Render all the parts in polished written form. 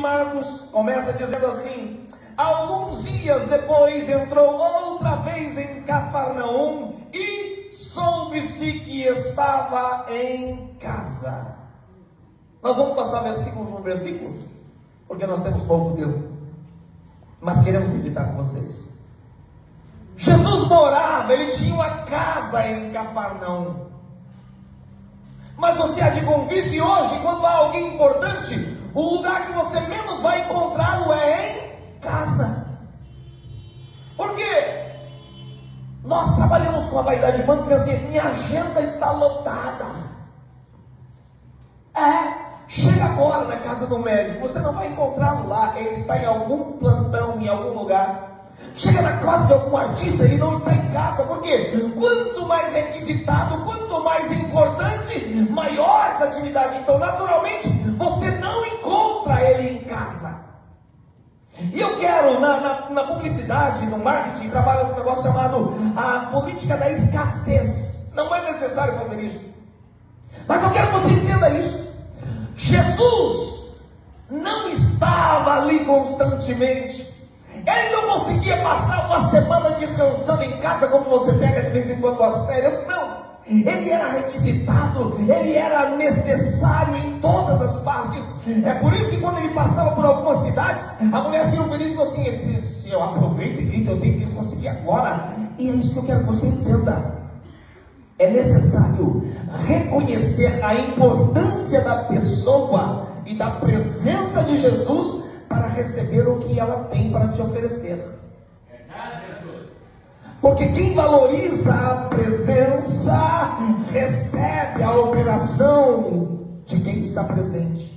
Marcos começa dizendo assim: alguns dias depois entrou outra vez em Cafarnaum e soube-se que estava em casa. Nós vamos passar versículo por versículo, porque nós temos pouco tempo, mas queremos meditar com vocês. Jesus morava, ele tinha uma casa em Cafarnaum. Mas você há de convir que hoje, quando há alguém importante, o lugar que você menos vai encontrá-lo é em casa. Por quê? Nós trabalhamos com a vaidade humana, dizendo assim: minha agenda está lotada. Chega agora na casa do médico, você não vai encontrá-lo lá, ele está em algum plantão, em algum lugar. Chega na classe de algum artista, ele não está em casa. Por quê? Quanto mais requisitado, quanto mais importante, maior essa atividade. Então, naturalmente, você não encontra ele em casa. E eu quero, na publicidade, no marketing, trabalho com um negócio chamado a política da escassez. Não é necessário fazer isso, mas eu quero que você entenda isso. Jesus não estava ali constantemente. Ele não conseguia passar uma semana descansando em casa, como você pega de vez em quando as férias. Não, ele era requisitado, ele era necessário em todas as partes. É por isso que quando ele passava por algumas cidades, a mulher se oferecia e falou assim: se eu aproveito e eu tenho que conseguir agora. E é isso que eu quero que você entenda. É necessário reconhecer a importância da pessoa e da presença de Jesus para receber o que ela tem para te oferecer. Porque quem valoriza a presença recebe a operação de quem está presente.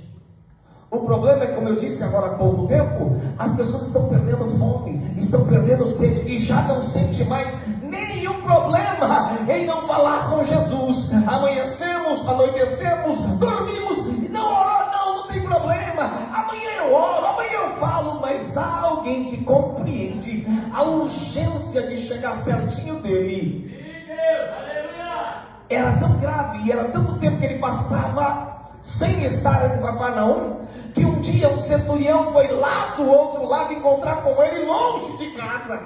O problema é, como eu disse agora há pouco tempo, as pessoas estão perdendo fome, estão perdendo sede e já não sente mais nenhum problema em não falar com Jesus. Amanhecemos, anoitecemos, dormimos, não tem problema. Amanhã eu oro, amanhã eu falo, mas há alguém que compreende a urgência de chegar pertinho dele. Era tão grave e era tanto tempo que ele passava sem estar em Cafarnaum, que um dia um centurião foi lá do outro lado encontrar com ele longe de casa.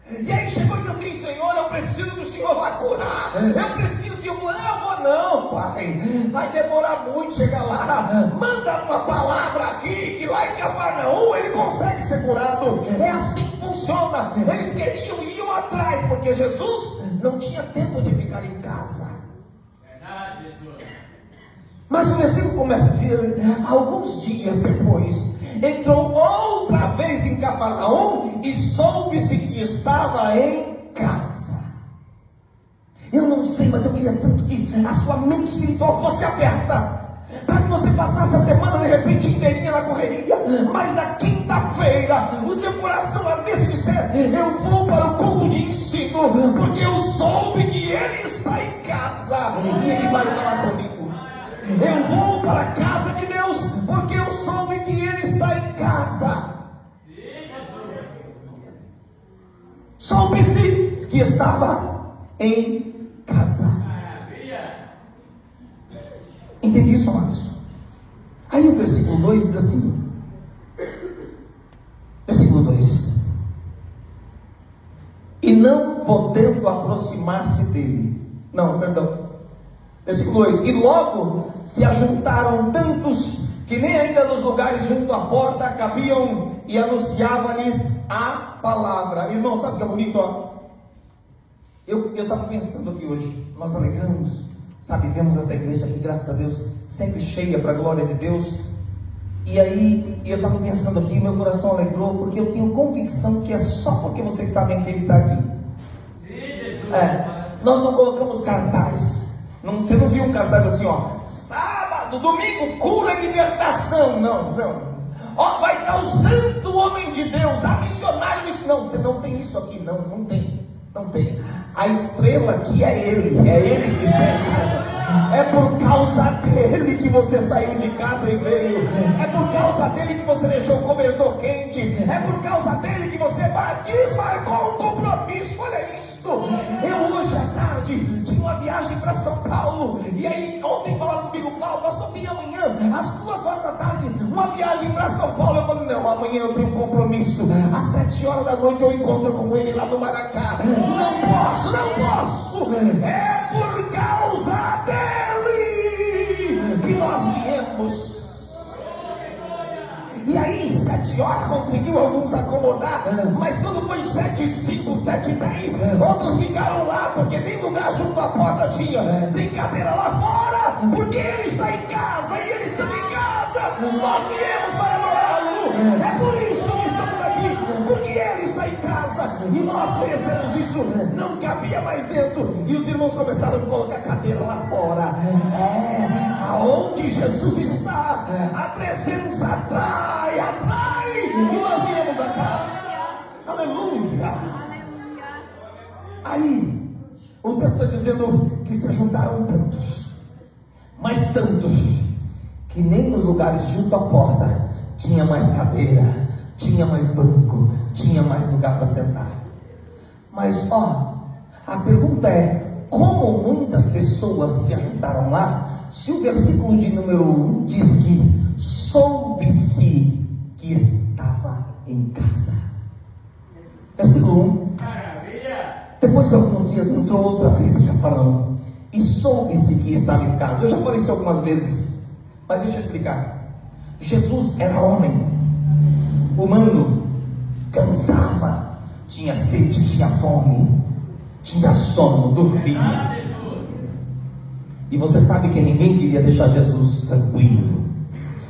E aí chegou e disse assim: Senhor, eu preciso que o Senhor vá curar. Eu preciso. E eu falei: não vou não, pai, vai demorar muito chegar lá. Manda uma palavra aqui, que lá em Cafarnaum ele consegue ser curado. É assim que funciona. Eles queriam e iam atrás, porque Jesus não tinha tempo de ficar em casa. Verdade, Jesus. Mas o versículo começa dizendo: alguns dias depois entrou outra vez em Cafarnaum e soube-se que estava em casa. Eu não sei, mas eu queria tanto que a sua mente espiritual fosse aberta, para que você passasse a semana de repente inteirinha na correria, mas na quinta-feira o seu coração ardesse de ser: eu vou para o culto de ensino, porque eu soube que ele está em casa e ele vai falar comigo. Eu vou para a casa de Deus, porque eu soube que ele está em casa. Soube-se que estava em casa. Entendi isso, amados? Aí o versículo 2 diz assim: versículo 2: e não podendo aproximar-se dele. Não, perdão. Versículo 2: e logo se ajuntaram tantos que nem ainda nos lugares junto à porta cabiam, e anunciava-lhes a palavra. Irmão, sabe o que é bonito? Ó? Eu estava pensando aqui hoje, nós alegramos, sabe, vemos essa igreja aqui, graças a Deus, sempre cheia para a glória de Deus. E aí, eu estava pensando aqui, meu coração alegrou, porque eu tenho convicção que é só porque vocês sabem que ele está aqui. Sim, Jesus. Nós não colocamos cartaz. Você não viu um cartaz assim, ó: sábado, domingo, cura e libertação. Não. Ó, vai estar o santo homem de Deus, a missionário. Não, você não tem isso aqui, não tem. A estrela aqui é ele que está em casa. É por causa dele que você saiu de casa e veio. É por causa dele que você deixou o cobertor quente. É por causa dele que você marcou um compromisso. Olha isso. Eu hoje à tarde tinha uma viagem para São Paulo. E aí ontem falaram comigo: Paulo, pastor, tem assim amanhã, às 2 horas da tarde, uma viagem para São Paulo. Eu falei, não, amanhã eu tenho um compromisso, às 7 horas da noite eu encontro com ele lá no Maracá. Não posso, é por causa dele que nós viemos. E aí, 7 horas conseguiu alguns acomodar, mas quando foi 7h05, 7h10, outros ficaram lá, porque nem lugar junto à porta tinha. Brincadeira lá fora, porque ele está em casa e eles estão em casa. Nós viemos para adorá-lo. É por isso que estamos aqui, porque ele está em casa e nós conhecemos isso. Não cabia mais dentro. E os irmãos começaram a colocar cadeira lá fora. Aonde Jesus está, a presença atrai. E nós viemos a cá. Aleluia. Aí, o texto está dizendo que se juntaram tantos, mas tantos, que nem nos lugares junto à porta tinha mais cadeira, tinha mais banco, tinha mais lugar para sentar. Mas a pergunta é, como muitas pessoas se juntaram lá, se o versículo de número 1 diz que soube-se que estava em casa. Versículo 1. Depois de alguns dias entrou outra vez em Cafarnaum e soube-se que estava em casa. Eu já falei isso algumas vezes, mas deixa eu explicar. Jesus era homem, humano, cansava, tinha sede, tinha fome, tinha sono, dormia. E você sabe que ninguém queria deixar Jesus tranquilo.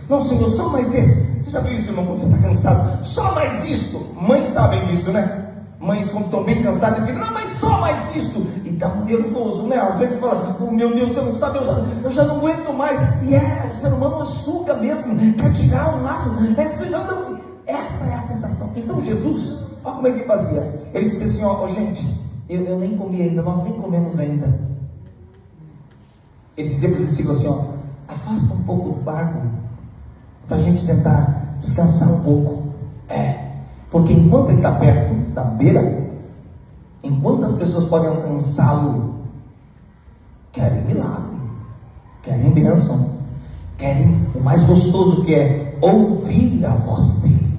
Não, Senhor, só mais esse. Você já viu isso, irmão, quando você está cansado? Só mais isso. Mães sabem disso, né? Mães, quando estão bem cansadas, ficam, não, mas só mais isso. E dá um nervoso, né? Às vezes fala, oh, meu Deus, você não sabe, eu já não aguento mais. E o ser humano suga mesmo, quer tirar o máximo. Essa é a sensação. Então Jesus, olha como é que fazia. Ele disse assim, gente, eu nem comi ainda, nós nem comemos ainda. Ele dizia para os discípulos assim, afasta um pouco do barco, para a gente tentar descansar um pouco. Porque enquanto ele está perto da beira, enquanto as pessoas podem alcançá-lo, querem milagre, querem bênção, querem o mais gostoso, que é ouvir a voz dele.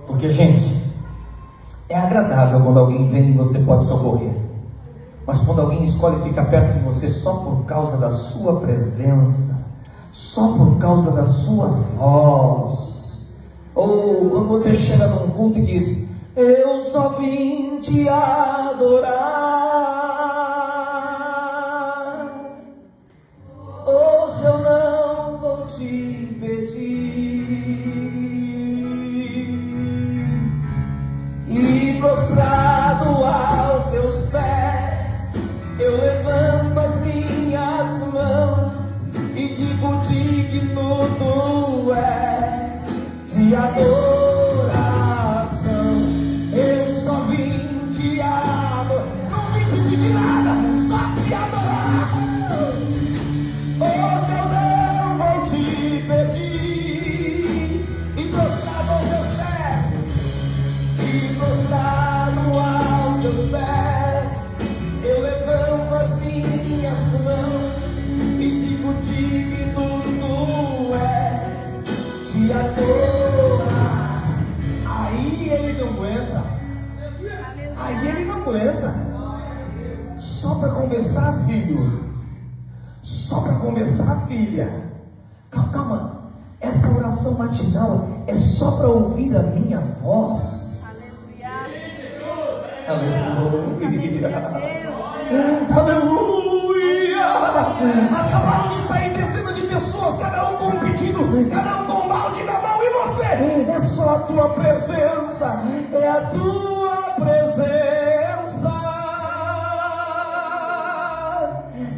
Porque, gente, é agradável quando alguém vem e você pode socorrer, mas quando alguém escolhe ficar perto de você só por causa da sua presença, só por causa da sua voz, ou quando você chega num culto e diz, eu só vim te adorar, hoje eu não vou te pedir, e prostrado aos seus pés, eu levanto as minhas mãos e digo digno tu és de adoração. Eu só vim te adorar, não vim te pedir nada, só te adorar. Hoje eu não vou te pedir, e prostrado aos seus pés, e prostrado aos seus pés, eu levanto as minhas mãos e digo digno tu és de adorar. Aí ele não aguenta. Só para conversar, filho. Só para conversar, filha. Calma. Essa oração matinal é só para ouvir a minha voz. Aleluia. Acabaram de sair dezenas de pessoas, cada um com um pedido, cada um com um balde na mão, e você? É só a tua presença, é a tua presença,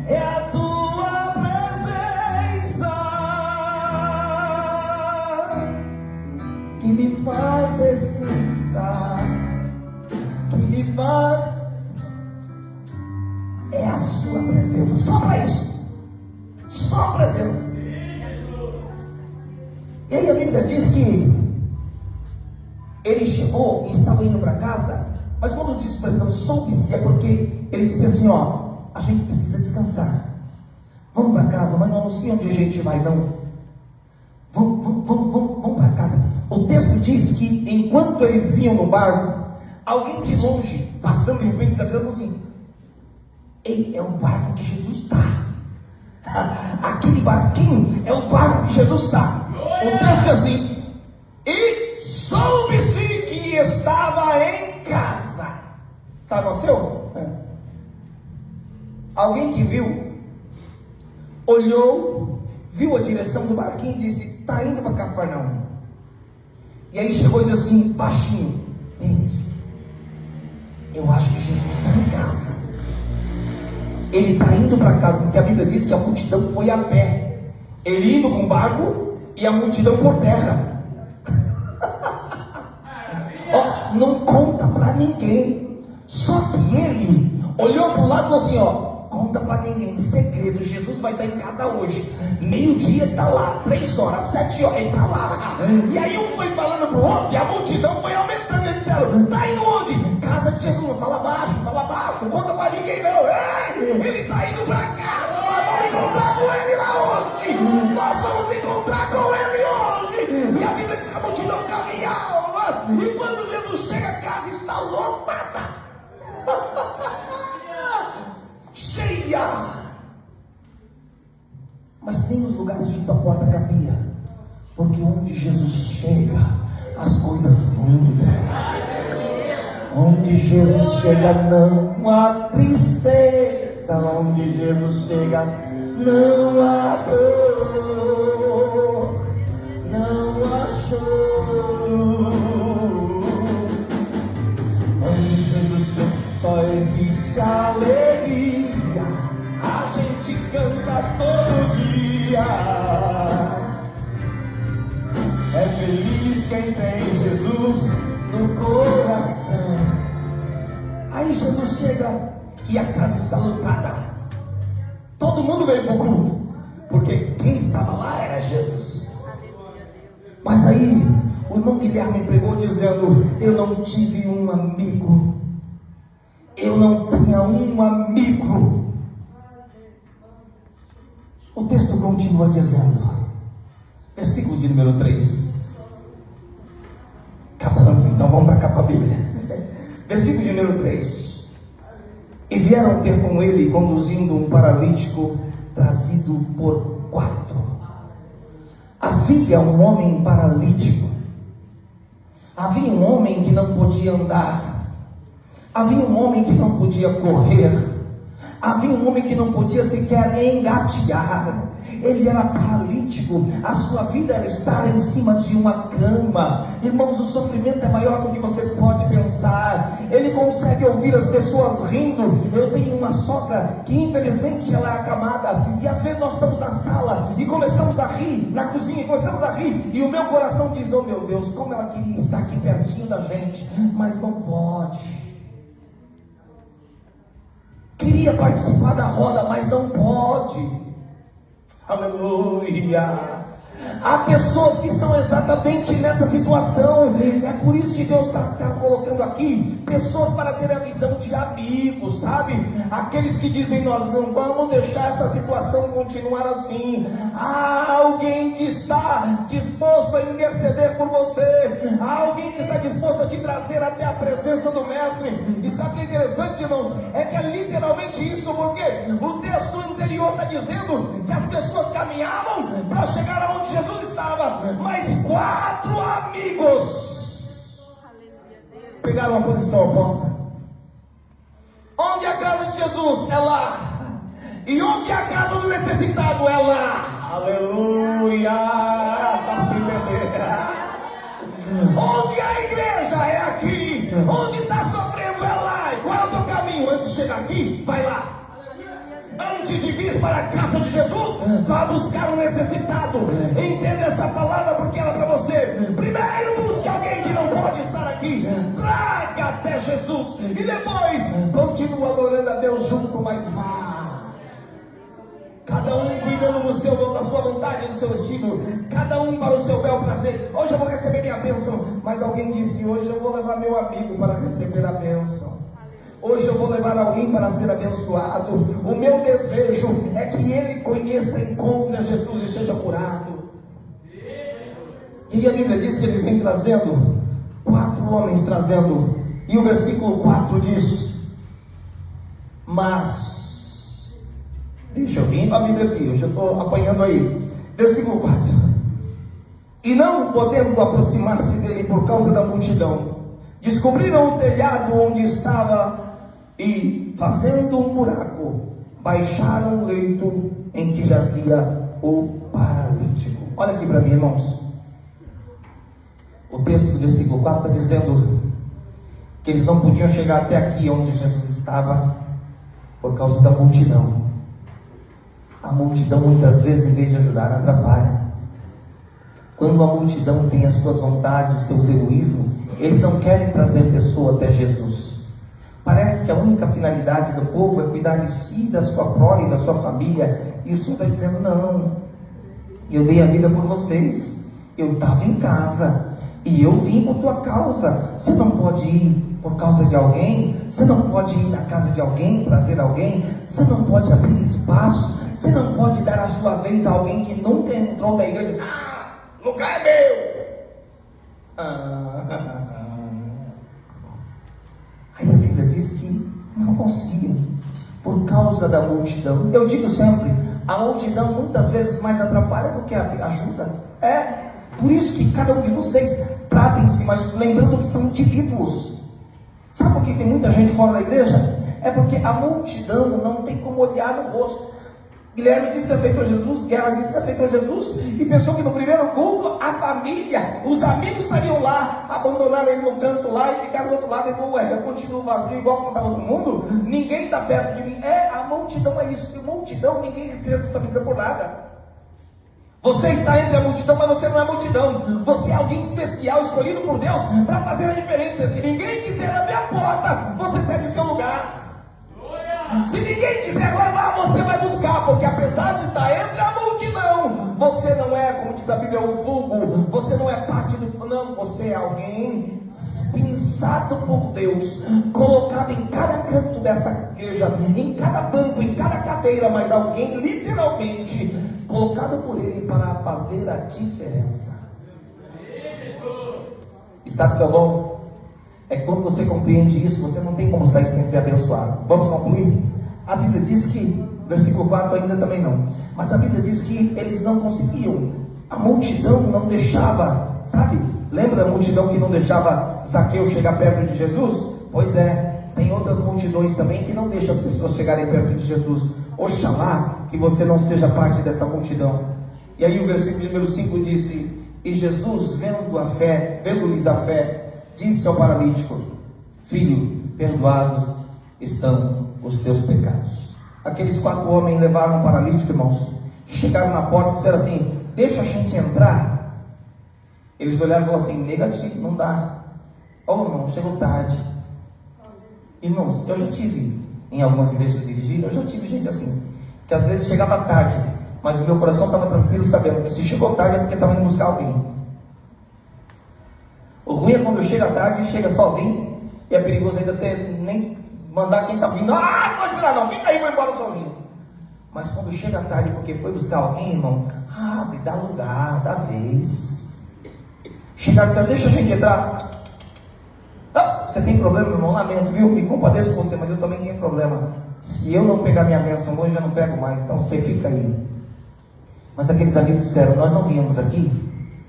é a tua presença que me faz descansar, que me faz. É a sua presença, só para isso, só a presença. E aí a Bíblia diz que ele chegou e estava indo para casa, mas quando diz expressão soube-se, é porque ele disse assim, a gente precisa descansar, Vamos para casa, mas não sei onde a gente vai não. Vamos para casa. O texto diz que enquanto eles iam no barco, alguém de longe, passando de repente, está dizendo assim: ei, é o barco que Jesus está. Aquele barquinho é o barco que Jesus está. O texto é assim: e soube-se que estava em casa. Sabe o que aconteceu? Alguém que viu, olhou, viu a direção do barquinho e disse: está indo para Cafarnaum. E aí chegou e disse assim, baixinho: gente, eu acho que Jesus está em casa. Ele está indo para casa, porque a Bíblia diz que a multidão foi a pé. Ele indo com o barco e a multidão por terra. Ó, não conta para ninguém. Só que ele olhou para o lado e falou assim: ó, conta para ninguém, segredo, Jesus vai estar em casa hoje. Meio-dia está lá, 3 horas, 7 horas, ele está lá. E aí um foi falando para o outro, e a multidão foi aumentando. Eles disseram: está indo onde? Casa de Jesus. Fala baixo, conta para ninguém não. Ele está indo para casa, nós vamos encontrar com ele lá hoje. Nós vamos encontrar com ele hoje. E a Bíblia diz que a multidão caminhava. E quando Jesus chega, a casa está lotada. Cheia, mas nem os lugares junto à porta cabia, porque onde Jesus chega, as coisas mudam. Onde Jesus chega não há tristeza, onde Jesus chega não há dor, não há choro. Onde Jesus chega só existe alegria. A gente canta todo dia. É feliz quem tem Jesus no coração. Aí Jesus chega e a casa está lotada. Todo mundo veio para o culto, porque quem estava lá era Jesus. Mas aí o irmão Guilherme pregou dizendo: eu não tive um amigo, eu não tinha um amigo. O texto continua dizendo, versículo de número 3. Acabando, então vamos para cá para a Bíblia. Versículo de número 3. E vieram ter com ele, conduzindo um paralítico trazido por 4. Havia um homem paralítico. Havia um homem que não podia andar. Havia um homem que não podia correr. Havia um homem que não podia sequer engatear. Ele era paralítico. A sua vida era estar em cima de uma cama. Irmãos, o sofrimento é maior do que você pode pensar. Ele consegue ouvir as pessoas rindo. Eu tenho uma sogra que infelizmente ela é acamada. E às vezes nós estamos na sala e começamos a rir, na cozinha, e começamos a rir. E o meu coração diz: oh meu Deus, como ela queria estar aqui pertinho da gente, mas não pode. Queria participar da roda, mas não pode. Aleluia. Há pessoas que estão exatamente nessa situação. É por isso que Deus está colocando aqui pessoas para ter a visão de amigos, sabe? Aqueles que dizem: nós não vamos deixar essa situação continuar assim. Há alguém que está disposto a interceder por você. Há alguém que está disposto a te trazer até a presença do Mestre. E sabe o que é interessante, irmãos? É que é literalmente isso, porque o texto anterior está dizendo que as pessoas caminhavam para chegar aonde Jesus estava, mas 4 amigos pegaram a posição oposta. Onde a casa de Jesus? É lá. E onde a casa do necessitado? É lá. Aleluia. Tá sem meter. Onde a igreja? É aqui. Onde está sofrendo? É lá. E qual é o teu caminho? Antes de chegar aqui, vai lá. Antes de vir para a casa de Jesus, vá buscar o necessitado. Entenda essa palavra, porque ela é para você. Primeiro busque alguém que não pode estar aqui, traga até Jesus, e depois continua adorando a Deus junto, mas vá. Cada um cuidando da sua vontade, do seu estilo, cada um para o seu bel prazer. Hoje eu vou receber minha bênção, mas alguém disse: hoje eu vou levar meu amigo para receber a bênção. Hoje eu vou levar alguém para ser abençoado. O meu desejo é que ele conheça, encontre a Jesus e seja curado. E a Bíblia diz que ele vem trazendo 4 homens trazendo. E o versículo 4 diz: mas, deixa eu vir a Bíblia aqui, hoje eu estou apanhando aí. Versículo 4: e não podendo aproximar-se dele por causa da multidão, descobriram o telhado onde estava e, fazendo um buraco, baixaram o leito em que jazia o paralítico. Olha aqui para mim, irmãos. O texto do versículo 4 está dizendo que eles não podiam chegar até aqui onde Jesus estava por causa da multidão. A multidão muitas vezes, em vez de ajudar, atrapalha. Quando a multidão tem as suas vontades, o seu egoísmo, eles não querem trazer a pessoa até Jesus. Parece que a única finalidade do povo é cuidar de si, da sua prole, da sua família. E o Senhor está dizendo: não, eu dei a vida por vocês, eu estava em casa e eu vim por tua causa. Você não pode ir por causa de alguém, você não pode ir na casa de alguém, trazer alguém, você não pode abrir espaço, você não pode dar a sua vez a alguém que nunca entrou na igreja. Lugar é meu. Aí a Bíblia diz que não conseguiam por causa da multidão. Eu digo sempre, a multidão muitas vezes mais atrapalha do que ajuda. Por isso que cada um de vocês tratem-se, mas lembrando que são indivíduos. Sabe por que tem muita gente fora da igreja? É porque a multidão não tem como olhar no rosto. Guilherme disse que aceitou Jesus, Guerra disse que aceitou Jesus, e pensou que no primeiro culto, a família, os amigos estariam lá, abandonaram ele no canto lá e ficaram do outro lado e falou: ué, eu continuo vazio igual como estava todo mundo, ninguém está perto de mim. A multidão é isso, e multidão ninguém se responsabiliza por nada. Você está entre a multidão, mas você não é multidão. Você é alguém especial, escolhido por Deus para fazer a diferença. Se ninguém quiser abrir a porta, você segue o seu lugar. Se ninguém quiser levar, você vai buscar, porque apesar de estar entre a multidão, você não é, como diz a Bíblia, o vulgo, você não é parte do... Não, você é alguém pensado por Deus, colocado em cada canto dessa igreja, em cada banco, em cada cadeira, mas alguém literalmente colocado por Ele para fazer a diferença. E sabe o que é bom? É que quando você compreende isso, você não tem como sair sem ser abençoado. Vamos concluir? A Bíblia diz que, versículo 4 ainda também não, mas a Bíblia diz que eles não conseguiam. A multidão não deixava, sabe? Lembra da multidão que não deixava Zaqueu chegar perto de Jesus? Pois é, tem outras multidões também que não deixam as pessoas chegarem perto de Jesus. Oxalá que você não seja parte dessa multidão. E aí o versículo número 5 disse: e Jesus, vendo-lhes a fé, disse ao paralítico: filho, perdoados estão os teus pecados. Aqueles 4 homens levaram o paralítico, irmãos, chegaram na porta e disseram assim: deixa a gente entrar. Eles olharam e falaram assim: negativo, não dá. Irmão, chegou tarde. Irmãos, eu já tive em algumas igrejas dirigidas, eu já tive gente assim, que às vezes chegava tarde, mas o meu coração estava tranquilo, sabendo que se chegou tarde é porque estava indo buscar alguém. O ruim é quando chega tarde e chega sozinho, e é perigoso ainda ter nem mandar quem está vindo: não vou esperar não, fica aí, vou embora sozinho. Mas quando chega tarde porque foi buscar alguém, irmão, abre, dá lugar, dá vez. Chegaram e disseram: deixa a gente entrar. Você tem problema, irmão? Lamento, viu? Me compadeço com você, mas eu também tenho problema. Se eu não pegar minha bênção hoje, eu já não pego mais, então você fica aí. Mas aqueles amigos disseram: nós não viemos aqui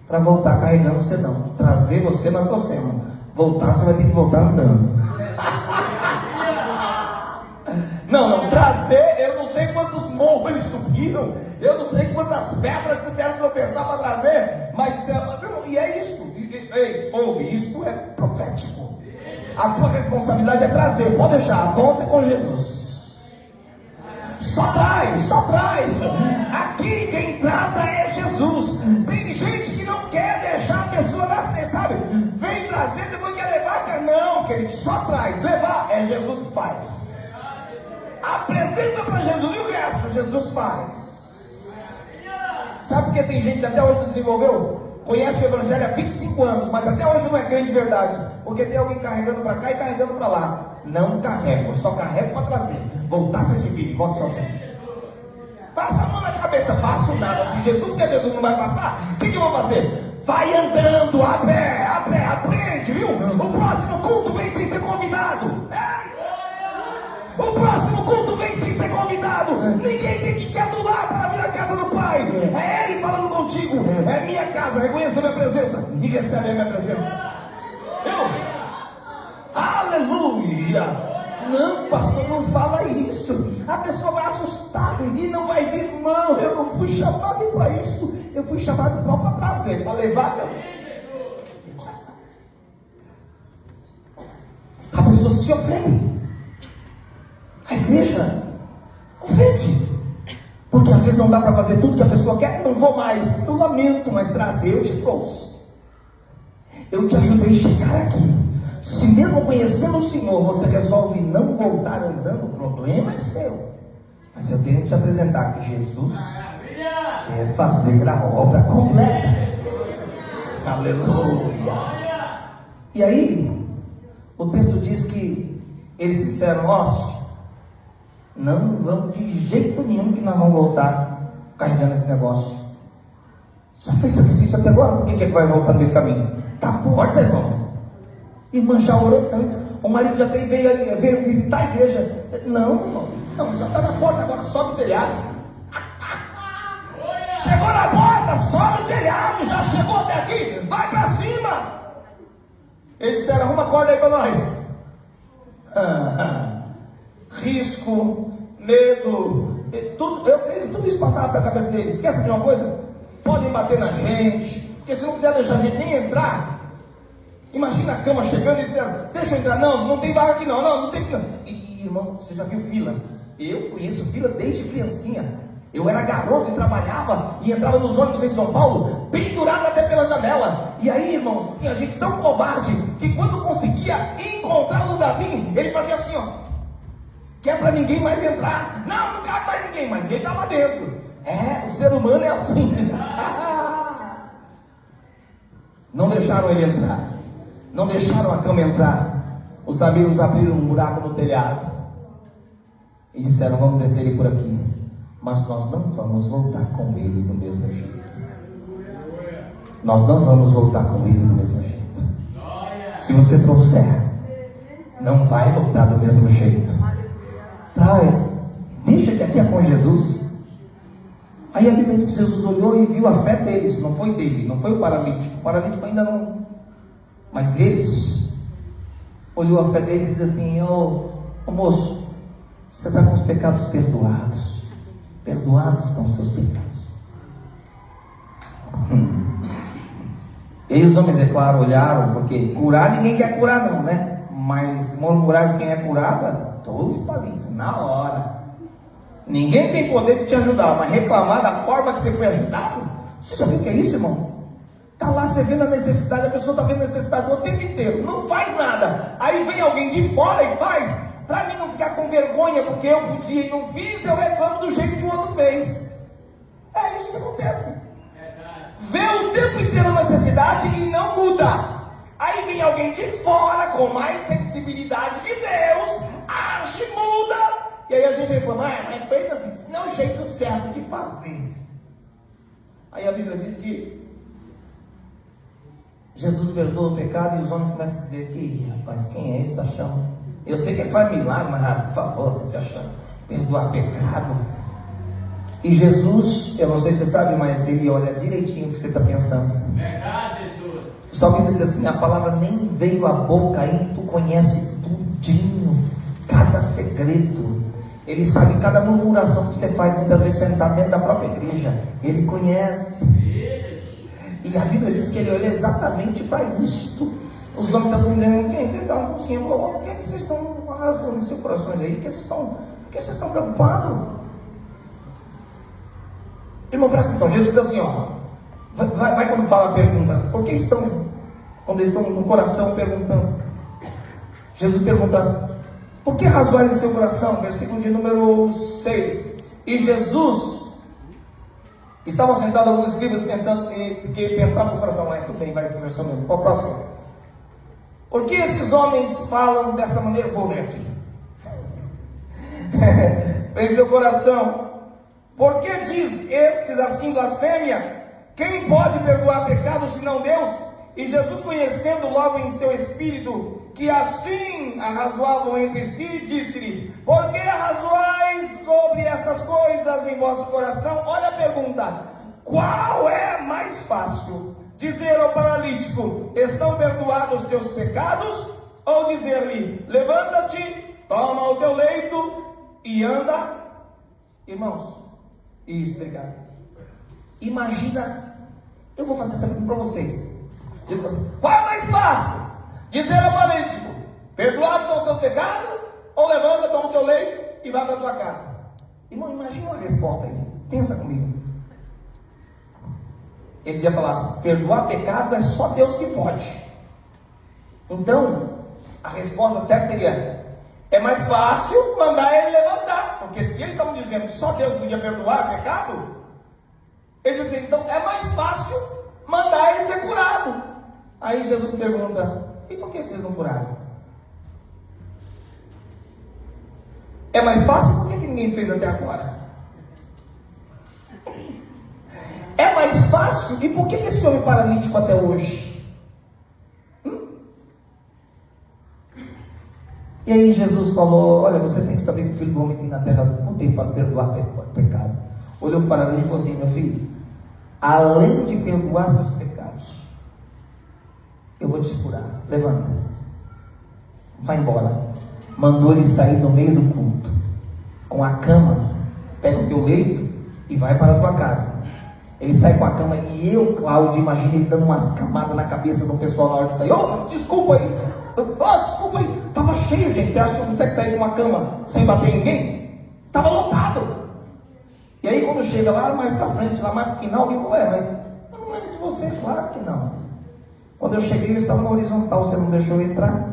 para voltar carregando você não. Trazer você nós trouxemos. Voltar você vai ter que voltar andando. Não, trazer, eu não sei quantos morros eles subiram, eu não sei quantas pedras tiveram que tropeçar para trazer, mas e é isso. Ouve, isso é profético. A tua responsabilidade é trazer, pode deixar, volta com Jesus. Só traz. Aqui quem trata é Jesus. Tem gente que não quer deixar a pessoa nascer, sabe? Vem trazer, depois quer levar. Não, querido, só traz. Levar é Jesus que faz. Apresenta para Jesus e o resto Jesus faz. Sabe por que tem gente que até hoje não desenvolveu? Conhece o Evangelho há 25 anos, mas até hoje não é crente de verdade, porque tem alguém carregando para cá e carregando para lá. Não carrego, só carrego para trazer. Voltasse esse filho, volte sozinho. Passa a mão na cabeça, passo nada. Se Jesus quer Jesus não vai passar, o que eu vou fazer? Vai andando a pé, aprende, viu? O próximo culto vem sem ser convidado. O próximo culto vem sem ser convidado. Ninguém tem que te adular para vir à casa do Pai. É Ele falando contigo. É minha casa, reconheça a minha presença e recebe a minha presença. Aleluia. Não, pastor, não fala isso. A pessoa vai assustada e não vai vir. Não, eu não fui chamado para isso. Eu fui chamado para trazer, para levar. Há pessoas que se ofendem. A igreja ofende. Porque às vezes não dá para fazer tudo que a pessoa quer. Não vou mais. Eu lamento, mas trazer eu te trouxe. Eu te ajudei a chegar aqui. Se mesmo conhecendo o Senhor, você resolve não voltar andando, o problema é seu. Mas eu tenho que te apresentar que Jesus quer fazer a obra completa. Aleluia. E aí, o texto diz que eles disseram: nós não vamos de jeito nenhum que nós vamos voltar carregando esse negócio. Já fez sacrifício até agora, por que vai voltar no meio do caminho? Tá porta, irmão. Irmã já orou tanto. O marido já veio visitar a igreja. Não, irmão. Não, já está na porta, agora sobe o telhado. Chegou na porta, sobe o telhado. Já chegou até aqui, vai para cima. Eles disseram: arruma a corda aí para nós. Risco, medo, tudo isso passava pela cabeça deles. Esquece de uma coisa? Podem bater na gente, porque se não quiser deixar a gente nem entrar. Imagina a cama chegando e dizendo: deixa eu entrar. Não tem vaga aqui não tem que não. E irmão, você já viu fila? Eu conheço fila desde criancinha. Eu era garoto e trabalhava e entrava nos ônibus em São Paulo, pendurado até pela janela. E aí, irmãos, tinha gente tão covarde que quando conseguia encontrar um lugarzinho, ele fazia assim, ó: que é para ninguém mais entrar. Não cabe mais ninguém, mas ele está lá dentro. O ser humano é assim. Não deixaram ele entrar. Não deixaram a cama entrar. Os amigos abriram um buraco no telhado e disseram: vamos descer ele por aqui, mas nós não vamos voltar com ele do mesmo jeito. Nós não vamos voltar com ele do mesmo jeito. Se você trouxer, não vai voltar do mesmo jeito. Traz, deixa que aqui é com Jesus. Aí a Bíblia diz que Jesus olhou e viu a fé deles. Não foi dele, não foi o paralítico. O paralítico ainda não. Mas eles, olhou a fé deles e disse assim: ô moço, você está com os pecados perdoados. Perdoados estão os seus pecados. E os homens, é claro, olharam, porque curar ninguém quer curar não, né? Mas murmurar de quem é curado, todos palitos, na hora. Ninguém tem poder de te ajudar, mas reclamar da forma que você foi ajudado. Você já viu o que é isso, irmão? Está lá, você vendo a necessidade, a pessoa está vendo a necessidade o tempo inteiro, não faz nada. Aí vem alguém de fora e faz. Para mim não ficar com vergonha, porque eu podia e não fiz, eu reclamo do jeito que o outro fez. É isso que acontece. Vê o tempo inteiro a necessidade e não muda. Aí vem alguém de fora, com mais sensibilidade de Deus, age, muda. E aí a gente reclama: mas foi não é o jeito certo de fazer. Aí a Bíblia diz que Jesus perdoa o pecado e os homens começam a dizer: que rapaz, quem é esse da chama? Eu sei que ele faz milagre, mas por favor, se achando perdoar pecado. E Jesus, eu não sei se você sabe, mas ele olha direitinho o que você está pensando. Verdade, Jesus. O salmista diz assim: a palavra nem veio à boca ainda, tu conhece tudinho, cada segredo. Ele sabe cada murmuração que você faz, muitas vezes sentado dentro da própria igreja. Ele conhece. E a Bíblia diz que ele olha exatamente para isto. Os homens estão dizendo: quem dá um pouquinho, o que é que vocês estão rasgando nos seus corações aí? Por que vocês estão preocupados? Irmão, presta atenção. Jesus diz assim, ó, vai quando fala a pergunta: por que estão, quando eles estão no coração perguntando? Jesus pergunta: por que rasgaram em seu coração? Versículo de número 6. E Jesus, estavam sentados alguns escribas pensando, que pensavam no coração: tudo bem, vai ser versão mesmo. Qual o próximo? Por que esses homens falam dessa maneira? Vou ler aqui. Em seu coração. Por que diz estes assim blasfêmia? Quem pode perdoar pecados senão Deus? E Jesus, conhecendo logo em seu espírito que assim arrazoavam entre si, disse-lhe: por que arrazoais sobre essas coisas em vosso coração? Olha a pergunta: qual é mais fácil? Dizer ao paralítico: estão perdoados os teus pecados? Ou dizer-lhe: levanta-te, toma o teu leito e anda? Irmãos, isso, obrigado. Imagina, eu vou fazer essa pergunta para vocês. Qual é mais fácil? Dizer ao paralítico: perdoados são os seus pecados? Ou levanta, toma o teu leito e vai para a tua casa? Irmão, imagina uma resposta aí. Pensa comigo. Ele ia falar: perdoar pecado é só Deus que pode. Então, a resposta certa seria: é mais fácil mandar ele levantar. Porque se eles estavam dizendo que só Deus podia perdoar pecado, eles dizem, então é mais fácil mandar ele ser curado. Aí Jesus pergunta: e por que vocês não curaram? É mais fácil? Por que ninguém fez até agora? É mais fácil? E por que esse homem paralítico até hoje? E aí Jesus falou: olha, vocês têm que saber que o Filho do Homem tem na terra poder para perdoar pecado. Olhou para ele e falou assim: meu filho, além de perdoar seus pecados, eu vou te curar. Levanta, vai embora. Mandou ele sair no meio do culto, com a cama, pega o teu leito e vai para a tua casa. Ele sai com a cama e eu, Cláudio, imagino ele dando umas camadas na cabeça do pessoal na hora de sair. Desculpa aí, desculpa aí, estava cheio, gente. Você acha que não consegue sair com uma cama sem bater em ninguém? Estava lotado. E aí quando chega lá, mais pra frente, lá mais pro final, alguém falou: eu não lembro de você. Claro que não. Quando eu cheguei, eles estavam na horizontal, você não deixou eu entrar?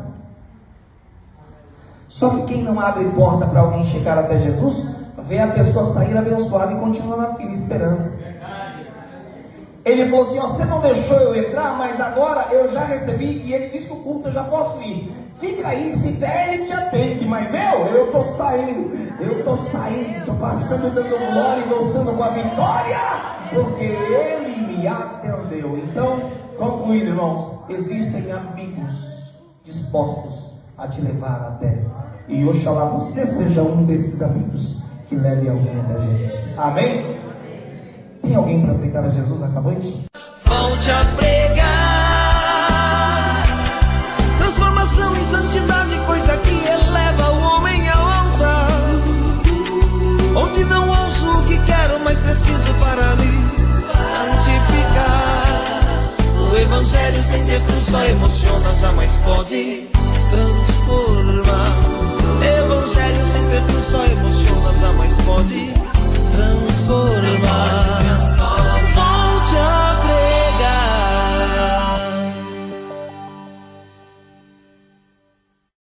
Só que quem não abre porta para alguém chegar até Jesus, vê a pessoa sair abençoada e continua na fila esperando. Ele falou assim: você não deixou eu entrar, mas agora eu já recebi, e ele disse que o culto eu já posso ir. Fica aí, se der ele te atende, mas eu estou saindo, estou passando dando glória e voltando com a vitória, porque ele me atendeu. Então, concluindo, irmãos, existem amigos dispostos a te levar até, e oxalá você seja um desses amigos que leve alguém até Jesus. Amém? Tem alguém para aceitar a Jesus nessa noite? Volte a pregar transformação em santidade, coisa que eleva o homem ao altar, onde não ouço o que quero, mas preciso para me santificar. O evangelho sem ter cruz só emociona, jamais pode transformar.